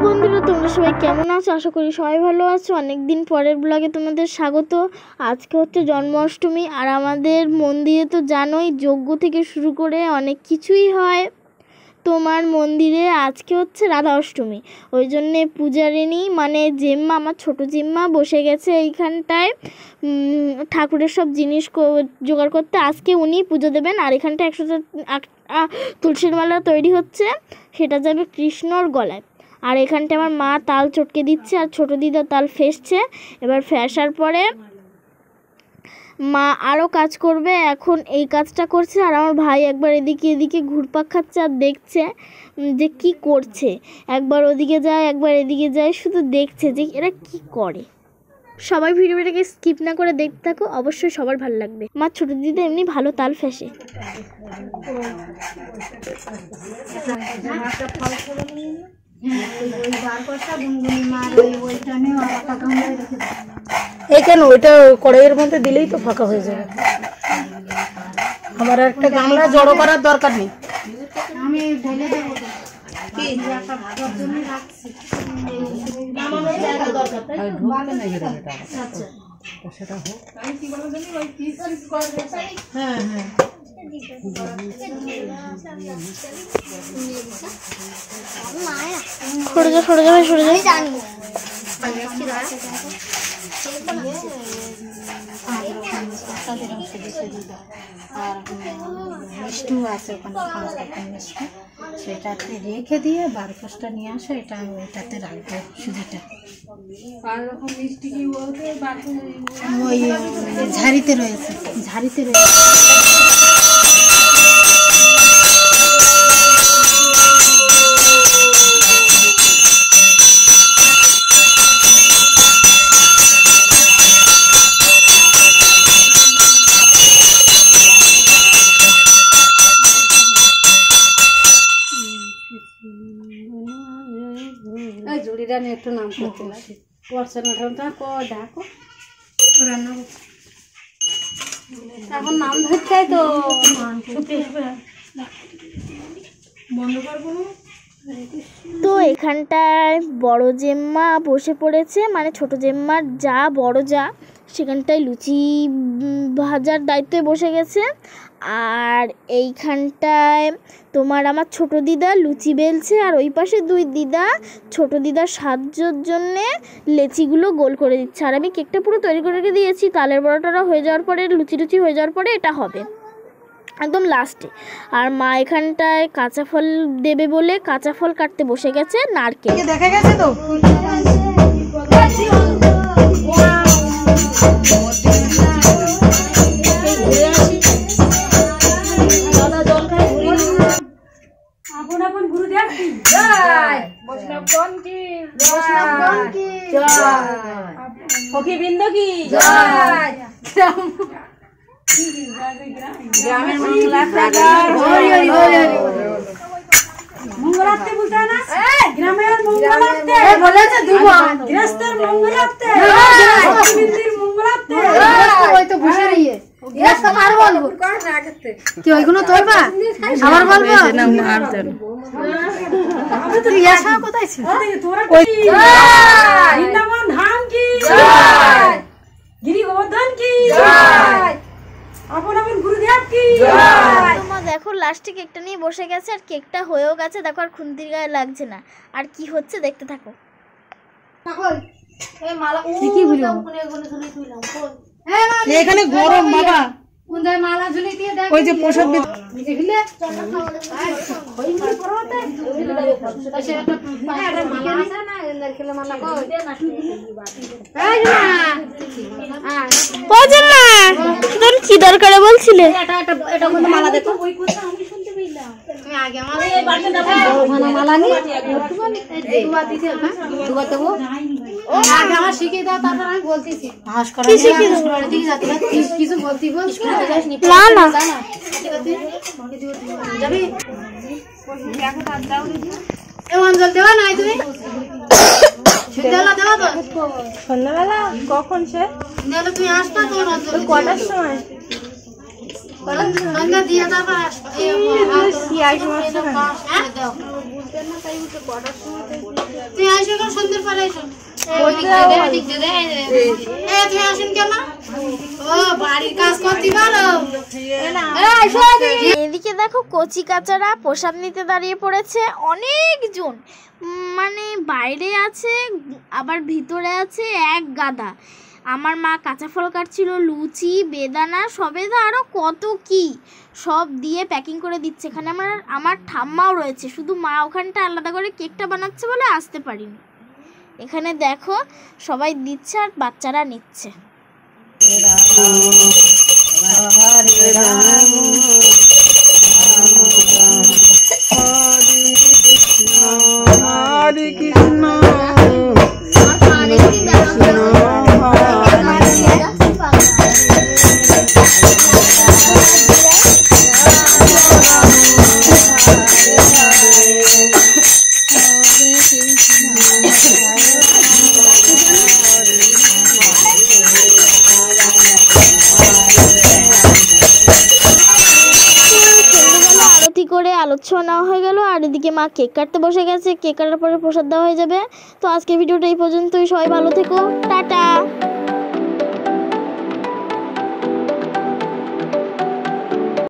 বন্ধুরা, তোমরা সবাই কেমন আছো? আশা করি সবাই ভালো আছো। অনেক দিন পরের ব্লগে তোমাদের স্বাগত। আজকে হচ্ছে জন্মাষ্টমী, আর আমাদের মন্দিরে তো জানোই যজ্ঞ থেকে শুরু করে অনেক কিছুই হয়। তোমার মন্দিরে আজকে হচ্ছে রাধা অষ্টমী, ওই জন্যে পূজারিনী মানে জেম্মা, আমার ছোটো জেম্মা বসে গেছে এইখানটায় ঠাকুরের সব জিনিস জোগাড় করতে। আজকে উনি পুজো দেবেন। আর এখানটায় 100টা তুলসীর মালা তৈরি হচ্ছে, সেটা যাবে কৃষ্ণর গলায়। আর এখানটায় আমার মা তাল চটকে দিচ্ছে, আর ছোটো দিদা তাল ফেসছে। এবার ফেসার পরে মা আরও কাজ করবে, এখন এই কাজটা করছে। আর আমার ভাই একবার এদিকে ঘুরপাক খাচ্ছে আর দেখছে যে কি করছে। একবার ওদিকে যায়, একবার এদিকে যায়, শুধু দেখছে যে এরা কি করে। সবাই ভিডিওটাকে স্কিপ না করে দেখতে থাকো, অবশ্যই সবার ভালো লাগবে। মা ছোটো দিদা এমনি ভালো তাল ফেসে। কেন ওইটা কড়াইয়ের মধ্যে দিলেই তো ফাঁকা হয়ে যাবে। আমার একটা গামলা জড়ো করার দরকার নেই। আমি ঢেলে দেবো হ্যাঁ হ্যাঁ সরে যাবে আর মিষ্টিও আছে ওখানে 5 রকম মিষ্টি, সেটাতে রেখে দিয়ে 12 নিয়ে আসো। এটা আমি ওইটাতে রাখবো সুজিটা। 5 রকম মিষ্টি কি বলতে ওই ঝাড়িতে রয়েছে। জুড়িটা নিয়ে একটু নাম করতে দেখো রান্না এখন নাম ধরছে তো বন্ধ করবো। তো এখানটায় বড় জেম্মা বসে পড়েছে, মানে ছোটো জেম্মার যা বড় যা সেখানটায় লুচি ভাজার দায়িত্বে বসে গেছে। আর এইখানটায় তোমার আমার ছোটো দিদা লুচি বেলছে, আর ওই পাশে 2 দিদা ছোটো দিদার সাহায্যের জন্যে লেচিগুলো গোল করে দিচ্ছে। আর আমি কেকটা পুরো তৈরি করে রেখে দিয়েছি। তালের বড়াটা হয়ে যাওয়ার পরে, লুচি হয়ে যাওয়ার পরে এটা হবে একদম লাস্টে। আর মা এখানটায় কাঁচা ফল দেবে বলে কাঁচা ফল কাটতে বসে গেছে। নারকেল দেখা গেছে তো গ্রামের মঙ্গলাতে বলতে না, গ্রামের মঙ্গলাতে বলেছে গৃহস্থের মঙ্গলাতে মঙ্গলাতে ওই তো বসে রইয়ে গৃহস্থ আর বলবো কি ওইগুলো তোরবা আমার বলবো না আর দেন আমি তো ইয়াসা কোথায় ছিল ওই বৃন্দাবন ধাম কি জয়, গিরি গোবর্ধন কি জয়, আপন গুরুদেব কি জয়। তোমরা দেখো লাস্টে কেকটা নিয়ে বসে গেছে, আর কেকটা হয়েও গেছে। দেখো আর খুন্তির গায়ে লাগছে না। আর কি হচ্ছে দেখতে থাকো। এখানে গরম বাবা, মালা ঝুলিয়ে দিয়ে দেখ ওই যে প্রসাদ কি দরকারে বলছিলে? মালা দেখো মালা নিয়ে আমার শিখিয়ে দাও, তারপর আমি বলতেছি কিছু বলতে যাবি অঞ্চল দেওয়া নাই তুমি সন্ধ্যাবেলা কখন সে তুমি আসবা তোমার অঞ্চল কটার সময় সন্ধ্যা দিয়ে তুই আসো এখন সন্ধ্যের পরে এসো তুমি আসুন কেন? ও বাড়ির কাজ করতে পারো? এদিকে দেখো কচি কাচারা প্রসাদ নিতে দাঁড়িয়ে পড়েছে অনেকজন, মানে বাইরে আছে আবার ভিতরে আছে এক গাদা। আমার মা কাঁচা ফল কাটছিল, লুচি, বেদানা, সবেদা, আরও কত কি সব দিয়ে প্যাকিং করে দিচ্ছে। এখানে আমার ঠাম্মাও রয়েছে, শুধু মা ওখানটা আলাদা করে কেকটা বানাচ্ছে বলে আসতে পারিনি। এখানে দেখো সবাই দিচ্ছে আর বাচ্চারা নিচ্ছে। হরে কৃষ্ণ আরতি করে আলোচনা নেওয়া হয়ে গেল, আর এদিকে মা কেক কাটতে বসে গেছে। কেক কাটার পরে প্রসাদ দেওয়া হয়ে যাবে। তো আজকে ভিডিওটা এই পর্যন্তই, সবাই ভালো থেকো, টাটা।